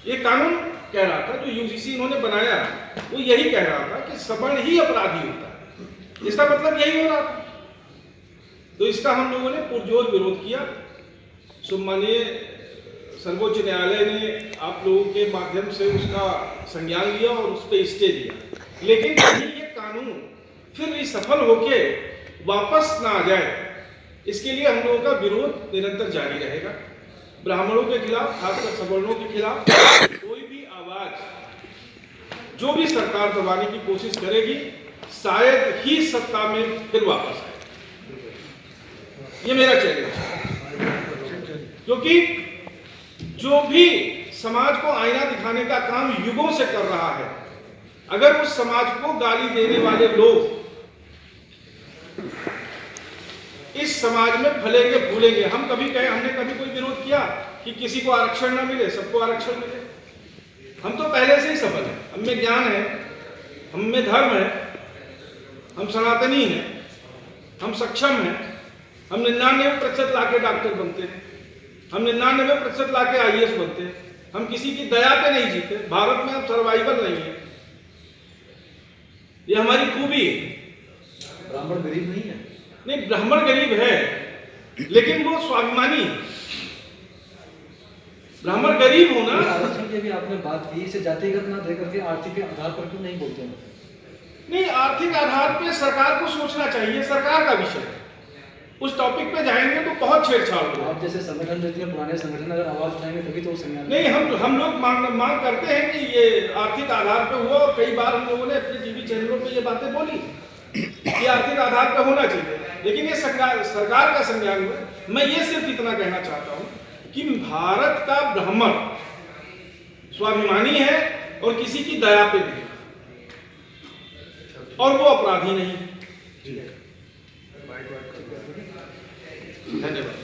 ये कानून कह रहा था, जो यूजीसी इन्होंने बनाया वो यही कह रहा था कि सवर्ण ही अपराधी होता है। इसका मतलब यही हो रहा था। तो इसका हम लोगों ने पुरजोर विरोध किया। सम्मानीय सर्वोच्च न्यायालय ने आप लोगों के माध्यम से उसका संज्ञान लिया और उस पर स्टे दिया, लेकिन कहीं ये कानून फिर सफल होके वापस ना आ जाए, इसके लिए हम लोगों का विरोध निरंतर जारी रहेगा। ब्राह्मणों के खिलाफ, खासकर सवर्णों के खिलाफ कोई भी आवाज जो भी सरकार दबाने की कोशिश करेगी, शायद ही सत्ता में फिर वापस आए। ये मेरा चैलेंज है, क्योंकि जो भी समाज को आईना दिखाने का काम युगों से कर रहा है, अगर उस समाज को गाली देने वाले लोग इस समाज में फलेंगे फूलेंगे। हम कभी कहे, हमने कभी कोई विरोध किया कि किसी को आरक्षण ना मिले, सबको आरक्षण मिले? हम तो पहले से ही सफल हैं। हम में ज्ञान है, हम में धर्म है, हम सनातनी हैं, हम सक्षम हैं। हम 99% लाके डॉक्टर बनते हैं, हम 99% लाके IAS बनते हैं। हम किसी की दया पे नहीं जीते। भारत में हम सर्वाइवल नहीं है, ये हमारी खूबी है। ब्राह्मण गरीब नहीं है? नहीं, ब्राह्मण गरीब है, लेकिन वो स्वाभिमानी है। ब्राह्मण गरीब होना, आरक्षण की भी आपने बात की, इसे जातिगत ना देकर के आर्थिक आधार पर क्यों नहीं बोलते हैं? नहीं, आर्थिक आधार पे सरकार को सोचना चाहिए, सरकार का विषय है। उस टॉपिक पे जाएंगे तो बहुत छेड़छाड़ होगा। आप जैसे संगठन जो इतने पुराने संगठन अगर आवाज उठाएंगे तभी तो संज्ञान नहीं, हम लोग मांग करते हैं कि ये आर्थिक आधार पे हुआ, और कई बार हम लोगों ने अपने टीवी चैनलों पे ये बातें बोली कि आर्थिक आधार पे होना चाहिए, लेकिन ये सरकार का संज्ञान हुआ। मैं ये सिर्फ इतना कहना चाहता हूँ कि भारत का ब्राह्मण स्वाभिमानी है और किसी की दया पे नहीं, और वो अपराधी नहीं। धन्यवाद।